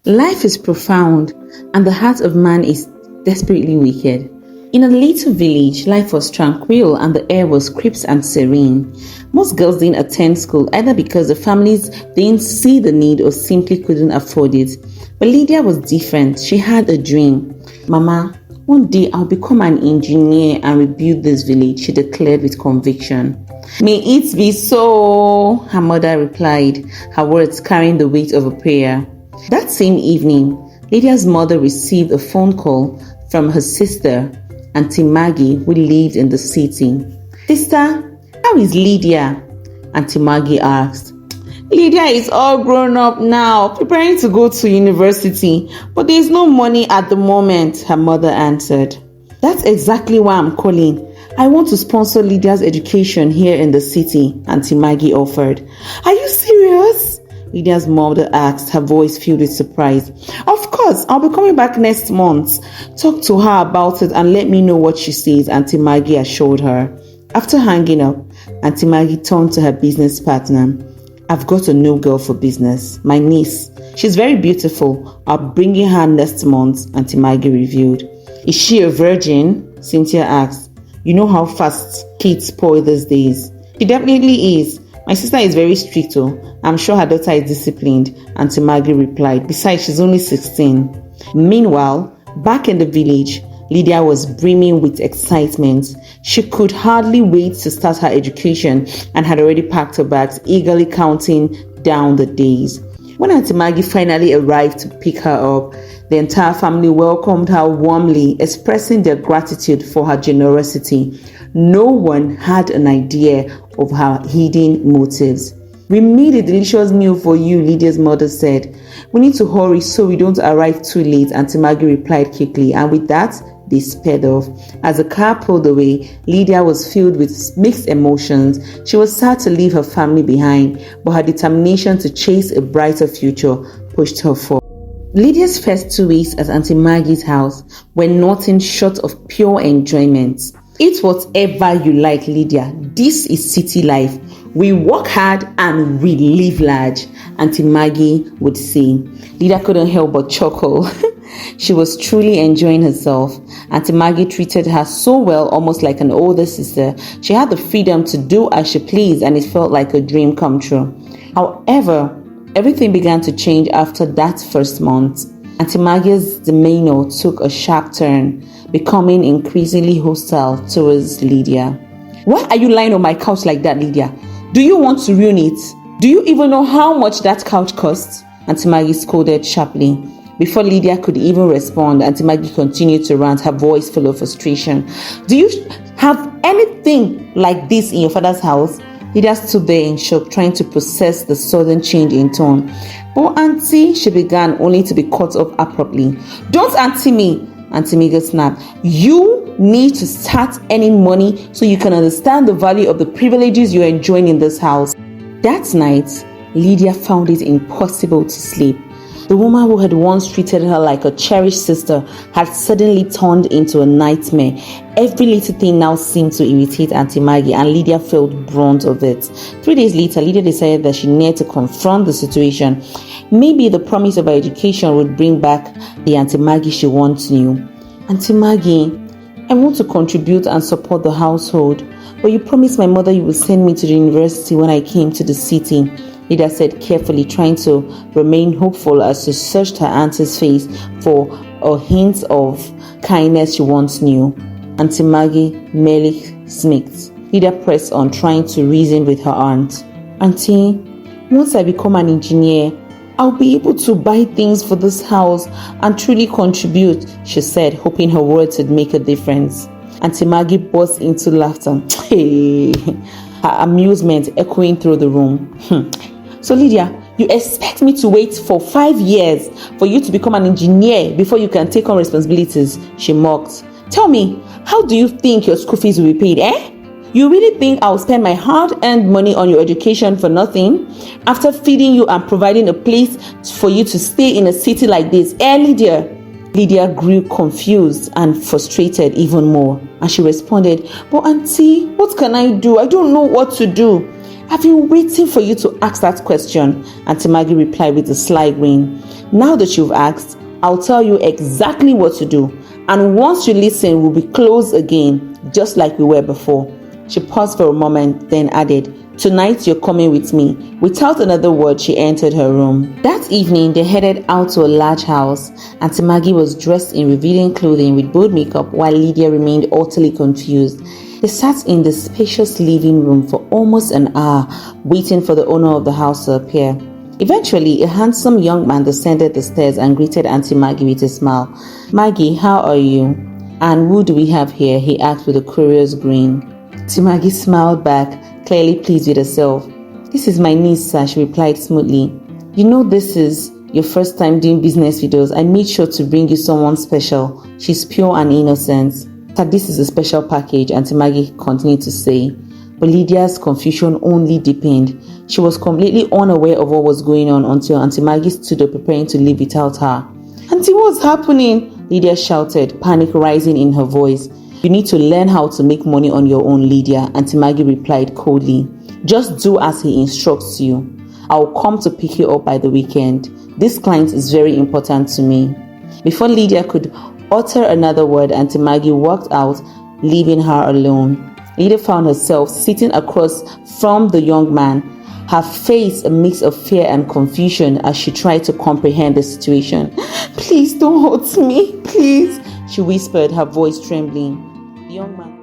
Life is profound, and the heart of man is desperately wicked. In a little village, life was tranquil and the air was crisp and serene. Most girls didn't attend school either because the families didn't see the need or simply couldn't afford it. But Lydia was different. She had a dream. "Mama, one day I'll become an engineer and rebuild this village," she declared with conviction. "May it be so," her mother replied, her words carrying the weight of a prayer. That same evening, Lydia's mother received a phone call from her sister, Auntie Maggie, who lived in the city. "Sister, how is Lydia?" Auntie Maggie asked. "Lydia is all grown up now, preparing to go to university, but there is no money at the moment," her mother answered. "That's exactly why I'm calling. I want to sponsor Lydia's education here in the city," Auntie Maggie offered. "Are you serious?" Lydia's mother asked, her voice filled with surprise. "Of course, I'll be coming back next month. Talk to her about it and let me know what she says," Auntie Maggie assured her. After hanging up, Auntie Maggie turned to her business partner. "I've got a new girl for business, my niece. She's very beautiful. I'll bring her next month," Auntie Maggie revealed. "Is she a virgin?" Cynthia asked. "You know how fast kids spoil these days." "She definitely is. My sister is very strict though. I'm sure her daughter is disciplined," Auntie Maggie replied. "Besides, she's only 16. Meanwhile, back in the village, Lydia was brimming with excitement. She could hardly wait to start her education and had already packed her bags, eagerly counting down the days. When Auntie Maggie finally arrived to pick her up, the entire family welcomed her warmly, expressing their gratitude for her generosity. No one had an idea of her hidden motives. "We made a delicious meal for you," Lydia's mother said. "We need to hurry so we don't arrive too late," Auntie Maggie replied quickly, and with that, they sped off. As the car pulled away, Lydia was filled with mixed emotions. She was sad to leave her family behind, but her determination to chase a brighter future pushed her forward. Lydia's first 2 weeks at Auntie Maggie's house were nothing short of pure enjoyment. "Eat whatever you like, Lydia. This is city life. We work hard and we live large," Auntie Maggie would say. Lydia couldn't help but chuckle. She was truly enjoying herself. Auntie Maggie treated her so well, almost like an older sister. She had the freedom to do as she pleased, and it felt like a dream come true. However, everything began to change after that first month. Auntie Maggie's demeanor took a sharp turn, becoming increasingly hostile towards Lydia. "Why are you lying on my couch like that, Lydia? Do you want to ruin it? Do you even know how much that couch costs?" Auntie Maggie scolded sharply. Before Lydia could even respond, Auntie Maggie continued to rant, her voice full of frustration. "Do you have anything like this in your father's house?" Lydia stood there in shock, trying to process the sudden change in tone. "Oh, Auntie," she began, only to be cut off abruptly. "Don't auntie me," Auntie Maggie snapped. "You need to start earning money so you can understand the value of the privileges you're enjoying in this house." That night, Lydia found it impossible to sleep. The woman who had once treated her like a cherished sister had suddenly turned into a nightmare. Every little thing now seemed to irritate Auntie Maggie, and Lydia felt brunt of it. 3 days later, Lydia decided that she needed to confront the situation. Maybe the promise of her education would bring back the Auntie Maggie she once knew. "Auntie Maggie, I want to contribute and support the household, but you promised my mother you would send me to the university when I came to the city," Lydia said carefully, trying to remain hopeful as she searched her auntie's face for a hint of kindness she once knew. Auntie Maggie merely smirked. Lydia pressed on, trying to reason with her aunt. "Auntie, once I become an engineer, I'll be able to buy things for this house and truly contribute," she said, hoping her words would make a difference. Auntie Maggie burst into laughter. Hey, her amusement echoing through the room. "So Lydia, you expect me to wait for 5 years for you to become an engineer before you can take on responsibilities?" she mocked. "Tell me, how do you think your school fees will be paid, eh? You really think I'll spend my hard-earned money on your education for nothing? After feeding you and providing a place for you to stay in a city like this, eh, Lydia?" Lydia grew confused and frustrated even more, and she responded, "But Auntie, what can I do? I don't know what to do." I've been waiting for you to ask that question, Auntie Maggie replied with a sly grin. Now that you've asked, I'll tell you exactly what to do. And once you listen, we'll be close again, just like we were before. She paused for a moment, then added, Tonight you're coming with me. Without another word, she entered her room. That evening, they headed out to a large house. Auntie Maggie was dressed in revealing clothing with bold makeup, while Lydia remained utterly confused. They sat in the spacious living room for almost an hour, waiting for the owner of the house to appear. Eventually, a handsome young man descended the stairs and greeted Auntie Maggie with a smile. Maggie, how are you? And who do we have here? He asked with a curious grin. Auntie Maggie smiled back, clearly pleased with herself. This is my niece, sir, she replied smoothly. You know this is your first time doing business with us. I made sure to bring you someone special. She's pure and innocent. Sir, this is a special package, Auntie Maggie continued to say. But Lydia's confusion only deepened. She was completely unaware of what was going on until Auntie Maggie stood up preparing to leave without her. Auntie, what's happening? Lydia shouted, panic rising in her voice. You need to learn how to make money on your own, Lydia, Auntie Maggie replied coldly. Just do as he instructs you. I'll come to pick you up by the weekend. This client is very important to me. Before Lydia could utter another word, Auntie Maggie walked out, leaving her alone. Lydia found herself sitting across from the young man, her face a mix of fear and confusion as she tried to comprehend the situation. Please don't hurt me, please, she whispered, her voice trembling. The young man